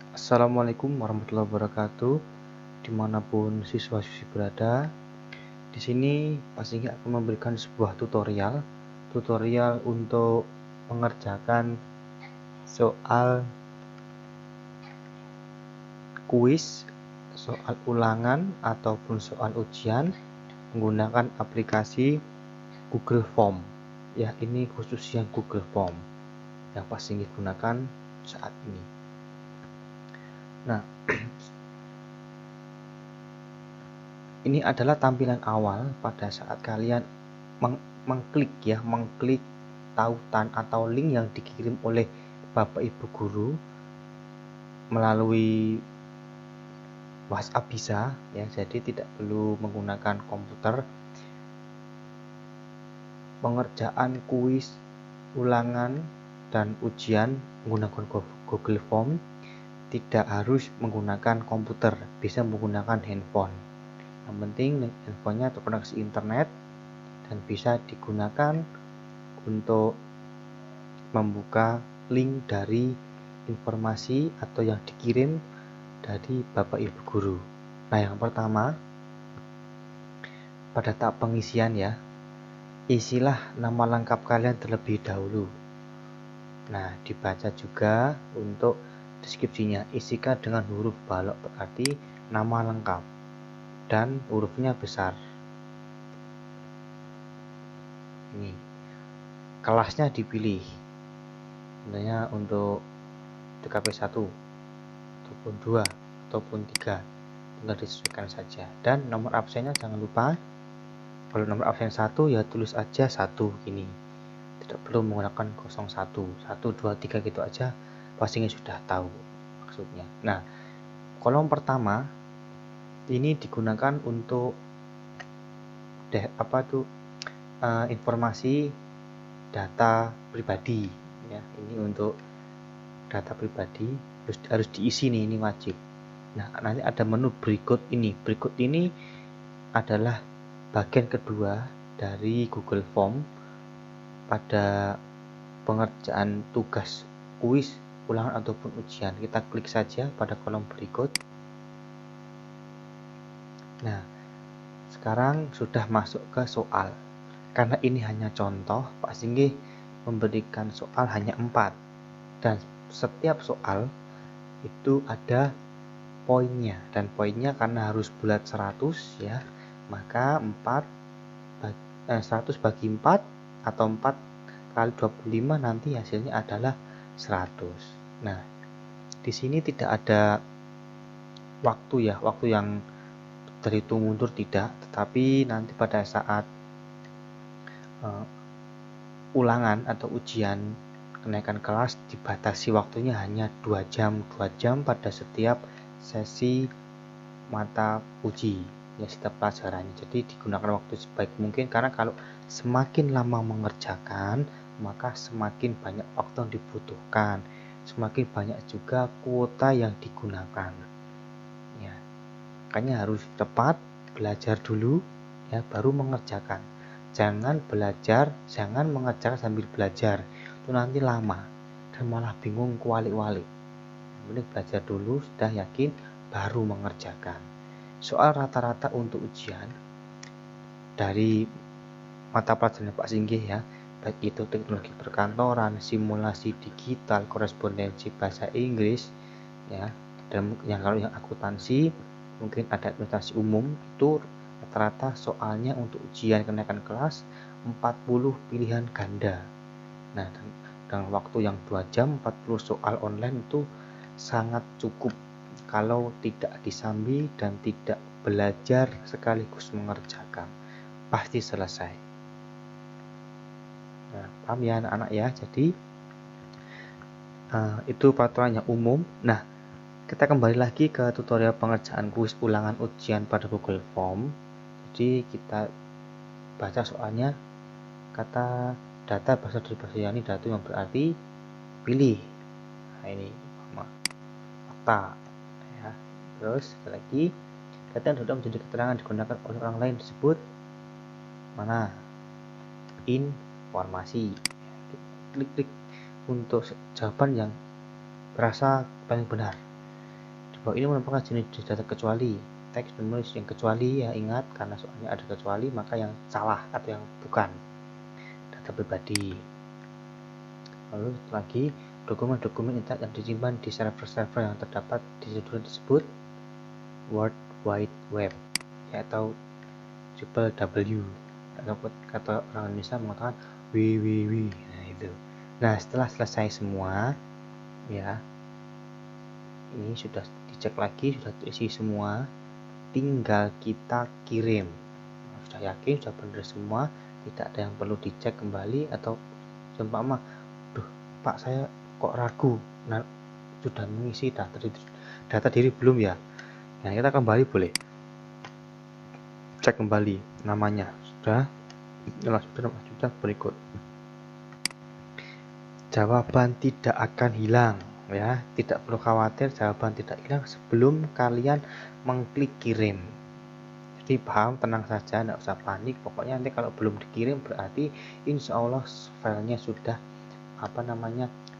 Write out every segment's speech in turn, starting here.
Assalamualaikum warahmatullahi wabarakatuh. Dimanapun siswa-siswi berada, di sini Pak Singgi akan memberikan sebuah tutorial untuk mengerjakan soal kuis, soal ulangan ataupun soal ujian menggunakan aplikasi Google Form. Ya, ini khusus yang Google Form yang Pak Singgi gunakan saat ini. Nah, ini adalah tampilan awal pada saat kalian mengklik tautan atau link yang dikirim oleh Bapak Ibu guru melalui WhatsApp bisa ya, jadi tidak perlu menggunakan komputer. Pengerjaan kuis, ulangan dan ujian menggunakan Google Form tidak harus menggunakan komputer, bisa menggunakan handphone. Yang penting handphonenya terkoneksi internet dan bisa digunakan untuk membuka link dari informasi atau yang dikirim dari Bapak Ibu guru. Nah, yang pertama, pada tahap pengisian ya, isilah nama lengkap kalian terlebih dahulu. Nah, dibaca juga untuk deskripsinya, isikan dengan huruf balok, berarti nama lengkap dan hurufnya besar. Ini kelasnya dipilih, sebenarnya untuk TKP 1 ataupun 2 ataupun 3, tinggal disesuaikan saja. Dan nomor absennya jangan lupa, kalau nomor absen 1 ya tulis aja 1 gini, tidak perlu menggunakan 01, 1, 2, 3 gitu aja, pastinya sudah tahu maksudnya. Nah, kolom pertama ini digunakan untuk informasi data pribadi ya. Ini untuk data pribadi harus diisi nih, ini wajib. Nah, nanti ada menu berikut ini adalah bagian kedua dari Google Form pada pengerjaan tugas kuis, ulangan ataupun ujian. Kita klik saja pada kolom berikut. Nah, sekarang sudah masuk ke soal. Karena ini hanya contoh, Pak Singgi memberikan soal hanya 4. Dan setiap soal itu ada poinnya, dan poinnya karena harus bulat 100 ya, maka 100 bagi 4 atau 4 kali 25 nanti hasilnya adalah 100. Nah, di sini tidak ada waktu yang terhitung mundur tidak, tetapi nanti pada saat ulangan atau ujian kenaikan kelas dibatasi waktunya hanya 2 jam pada setiap sesi mata uji ya, setiap pelajarannya. Jadi digunakan waktu sebaik mungkin, karena kalau semakin lama mengerjakan maka semakin banyak waktu yang dibutuhkan, semakin banyak juga kuota yang digunakan ya. Makanya harus tepat, belajar dulu ya baru mengerjakan. Jangan mengerjakan sambil belajar, itu nanti lama dan malah bingung kualik-walik. Yang belajar dulu, sudah yakin baru mengerjakan. Soal rata-rata untuk ujian dari mata pelajaran Pak Singgi ya, baik itu teknologi perkantoran, simulasi digital, korespondensi bahasa Inggris ya, dan kalau yang akuntansi mungkin ada administrasi umum, itu rata-rata soalnya untuk ujian kenaikan kelas 40 pilihan ganda. Nah, dengan waktu yang 2 jam 40 soal online itu sangat cukup kalau tidak disambi dan tidak belajar sekaligus mengerjakan, pasti selesai. Nah, paham ya anak-anak ya. Jadi itu peraturan yang umum. Nah, kita kembali lagi ke tutorial pengerjaan kuis ulangan ujian pada Google Form. Jadi kita baca soalnya, kata data berasal dari bahasa Yunani, datu yang berarti pilih. Nah, ini fakta ya. Terus lagi, kata yang sudah menjadi keterangan digunakan oleh orang lain disebut mana? Informasi. Klik untuk jawaban yang berasa paling benar. bahwa ini merupakan jenis data kecuali. Teks menulis yang kecuali ya, ingat, karena soalnya ada kecuali maka yang salah atau yang bukan data pribadi. Lalu lagi, dokumen-dokumen internet yang disimpan di server-server yang terdapat di judul disebut World Wide Web, atau triple W, atau kata orang Indonesia mengatakan www. Nah itu. Nah setelah selesai semua ya, ini sudah dicek lagi, sudah terisi semua, tinggal kita kirim. Sudah yakin, sudah benar semua, tidak ada yang perlu dicek kembali, atau seumpama, duh Pak saya kok ragu, nah, sudah mengisi data diri belum ya? Nah kita kembali boleh cek kembali namanya sudah, sudah berikut. Jawaban tidak akan hilang ya, tidak perlu khawatir, jawaban tidak hilang sebelum kalian mengklik kirim. Jadi paham, tenang saja, tidak usah panik. Pokoknya nanti kalau belum dikirim berarti insya Allah filenya sudah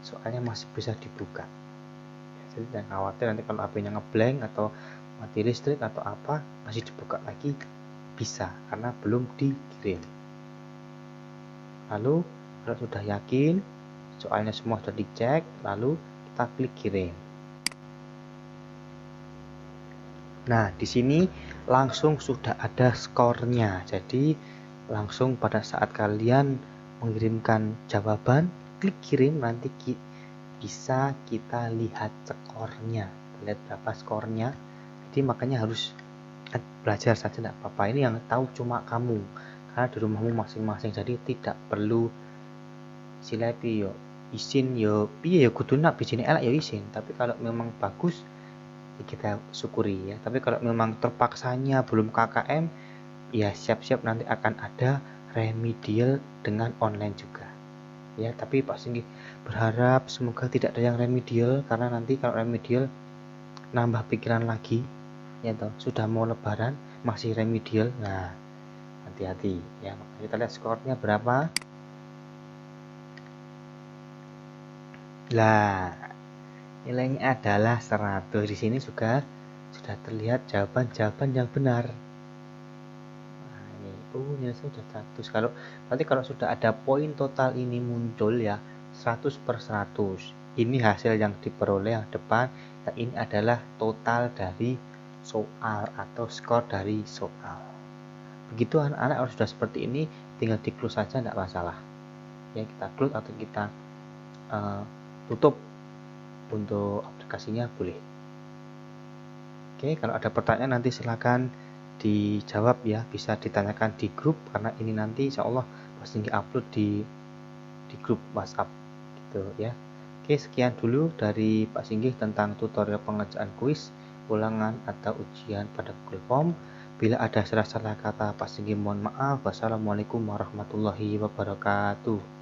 soalnya masih bisa dibuka. Jadi jangan khawatir nanti kalau HP-nya ngeblank atau mati listrik atau apa, masih dibuka lagi bisa karena belum dikirim. Lalu kalau sudah yakin soalnya semua sudah dicek, lalu kita klik kirim. Nah, di sini langsung sudah ada skornya. Jadi langsung pada saat kalian mengirimkan jawaban, klik kirim, nanti bisa kita lihat skornya, lihat berapa skornya. Jadi makanya harus belajar saja, tidak apa-apa. Ini yang tahu cuma kamu, karena di rumahmu masing-masing. Jadi tidak perlu silepi yo izin yo piye yo kudu nak bijine elek yo izin. Tapi kalau memang bagus kita syukuri ya. Tapi kalau memang terpaksanya belum KKM ya siap-siap nanti akan ada remedial dengan online juga ya. Tapi Pak Singgi berharap semoga tidak ada yang remedial, karena nanti kalau remedial nambah pikiran lagi ya toh, sudah mau lebaran masih remedial. Nah hati-hati ya. Kita lihat skornya berapa. Lah nilainya adalah 100. Di sini juga sudah terlihat jawaban-jawaban yang benar. Nah, ini nilai sudah 100. Berarti kalau sudah ada poin total ini muncul ya 100 per 100. Ini hasil yang diperoleh yang depan, dan ini adalah total dari soal atau skor dari soal. Begitu anak-anak kalau sudah seperti ini tinggal di close saja, tidak masalah. Ya kita close atau kita tutup untuk aplikasinya boleh. Oke, kalau ada pertanyaan nanti silakan dijawab ya, bisa ditanyakan di grup, karena ini nanti insya Allah pasti upload di grup WhatsApp gitu ya. Oke, sekian dulu dari Pak Singgih tentang tutorial pengerjaan kuis, ulangan atau ujian pada Google Form. Bila ada salah-salah kata Pak Singgih mohon maaf. Wassalamualaikum warahmatullahi wabarakatuh.